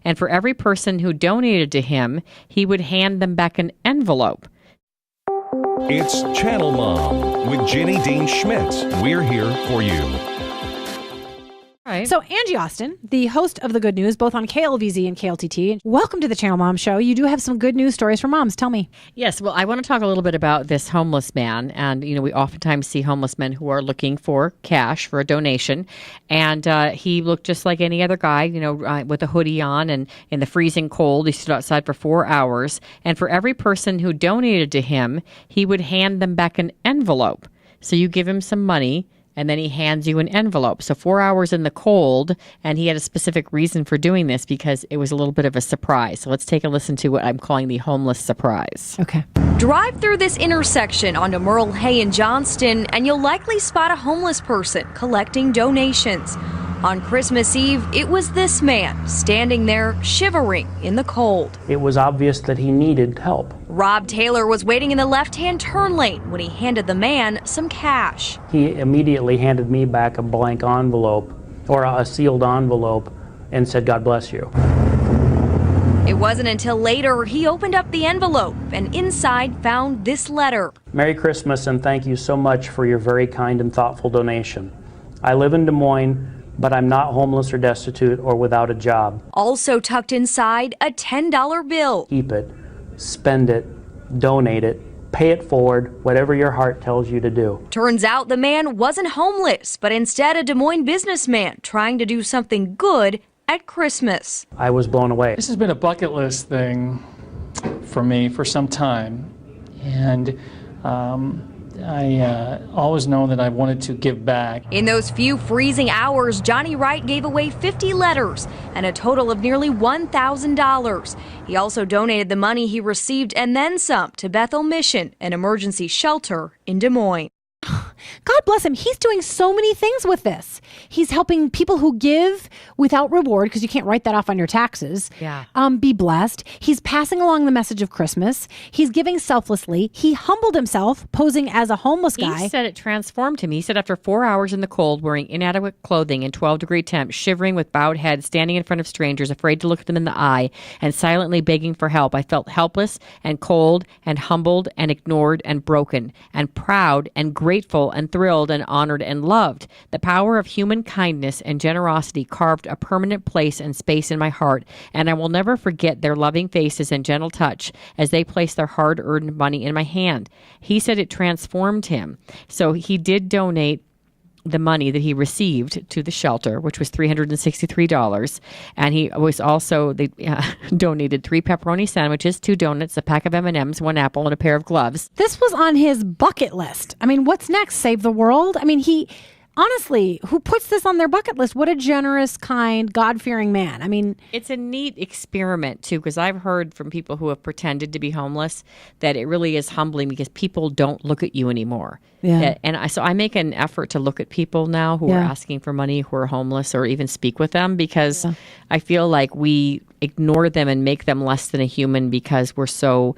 And for every person who donated to him, he would hand them back an envelope. It's Channel Mom with Jenny Dean Schmidt. We're here for you. Right. So Angie Austin, the host of The Good News, both on KLVZ and KLTT. Welcome to the Channel Mom Show. You do have some good news stories for moms. Tell me. Yes. Well, I want to talk a little bit about this homeless man. And, we oftentimes see homeless men who are looking for cash for a donation. And he looked just like any other guy, with a hoodie on and in the freezing cold. He stood outside for 4 hours. And for every person who donated to him, he would hand them back an envelope. So you give him some money, and then he hands you an envelope. So 4 hours in the cold, and he had a specific reason for doing this because it was a little bit of a surprise. So let's take a listen to what I'm calling the homeless surprise. Okay. Drive through this intersection onto Merle Hay in Johnston, and you'll likely spot a homeless person collecting donations. On Christmas Eve, it was this man standing there shivering in the cold. It was obvious that he needed help. Rob Taylor was waiting in the left-hand turn lane when he handed the man some cash. He immediately handed me back a blank envelope, or a sealed envelope, and said, "God bless you." It wasn't until later he opened up the envelope and inside found this letter. "Merry Christmas and thank you so much for your very kind and thoughtful donation. I live in Des Moines, but I'm not homeless or destitute or without a job." Also tucked inside, a $10 bill. Keep it, spend it, donate it, pay it forward, whatever your heart tells you to do. Turns out the man wasn't homeless, but instead a Des Moines businessman trying to do something good at Christmas. I was blown away. This has been a bucket list thing for me for some time, and I always known that I wanted to give back. In those few freezing hours, Johnny Wright gave away 50 letters and a total of nearly $1,000. He also donated the money he received and then some to Bethel Mission, an emergency shelter in Des Moines. God bless him. He's doing so many things with this. He's helping people who give without reward, because you can't write that off on your taxes. Yeah. Be blessed. He's passing along the message of Christmas. He's giving selflessly. He humbled himself, posing as a homeless guy. He said it transformed him. He said after 4 hours in the cold, wearing inadequate clothing in 12-degree temps, shivering with bowed head, standing in front of strangers, afraid to look at them in the eye, and silently begging for help, I felt helpless and cold and humbled and ignored and broken and proud and grateful and thrilled and honored and loved. The power of human kindness and generosity carved a permanent place and space in my heart, and I will never forget their loving faces and gentle touch as they placed their hard-earned money in my hand. He said it transformed him. So he did donate the money that he received to the shelter, which was $363. And he was also donated 3 pepperoni sandwiches, 2 donuts, a pack of M&Ms, 1 apple, and a pair of gloves. This was on his bucket list. I mean, what's next? Save the world? I mean, honestly, who puts this on their bucket list? What a generous, kind, God-fearing man. I mean, it's a neat experiment, too, because I've heard from people who have pretended to be homeless that it really is humbling because people don't look at you anymore. Yeah. So I make an effort to look at people now who are asking for money, who are homeless, or even speak with them, because I feel like we ignore them and make them less than a human because we're so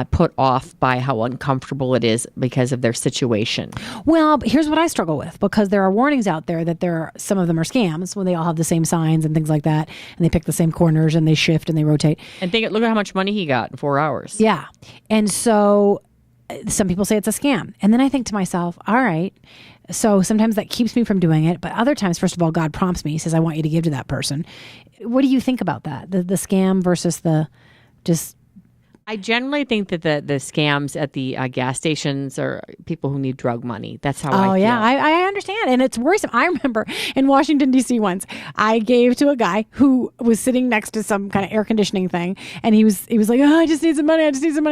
put off by how uncomfortable it is because of their situation. Well, here's what I struggle with, because there are warnings out there that some of them are scams when they all have the same signs and things like that, and they pick the same corners and they shift and they rotate. And look at how much money he got in 4 hours. Yeah. And so some people say it's a scam. And then I think to myself, all right, so sometimes that keeps me from doing it. But other times, first of all, God prompts me. He says, I want you to give to that person. What do you think about that? The scam versus the just... I generally think that the scams at the gas stations are people who need drug money. That's how I feel. Oh, yeah. I understand. And it's worrisome. I remember in Washington, D.C. once, I gave to a guy who was sitting next to some kind of air conditioning thing. And he was like, oh, I just need some money.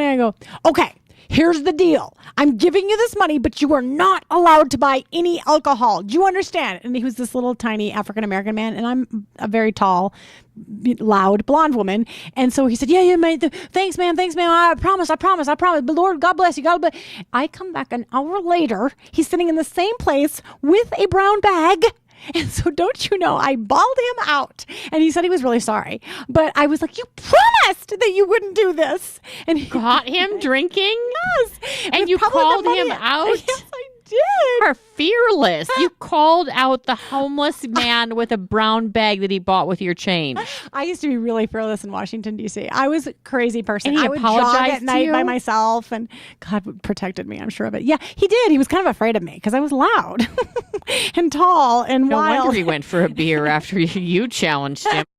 I go, okay. Here's the deal. I'm giving you this money, but you are not allowed to buy any alcohol. Do you understand? And he was this little tiny African-American man, and I'm a very tall, loud blonde woman. And so he said, yeah, man, thanks, man. I promise. But Lord, God bless you. God bless. I come back an hour later. He's sitting in the same place with a brown bag. And so don't you know, I bawled him out. And he said he was really sorry. But I was like, you promised that you wouldn't do this. And he caught him drinking? Yes. And you called him out? Yes, I did. are fearless. You called out the homeless man with a brown bag that he bought with your change. I used to be really fearless in Washington, D.C. I was a crazy person. And he I would jog apologized at to night you? by myself, and God protected me, I'm sure of it. Yeah, he did. He was kind of afraid of me because I was loud and tall and No wild. wonder he went for a beer after you challenged him.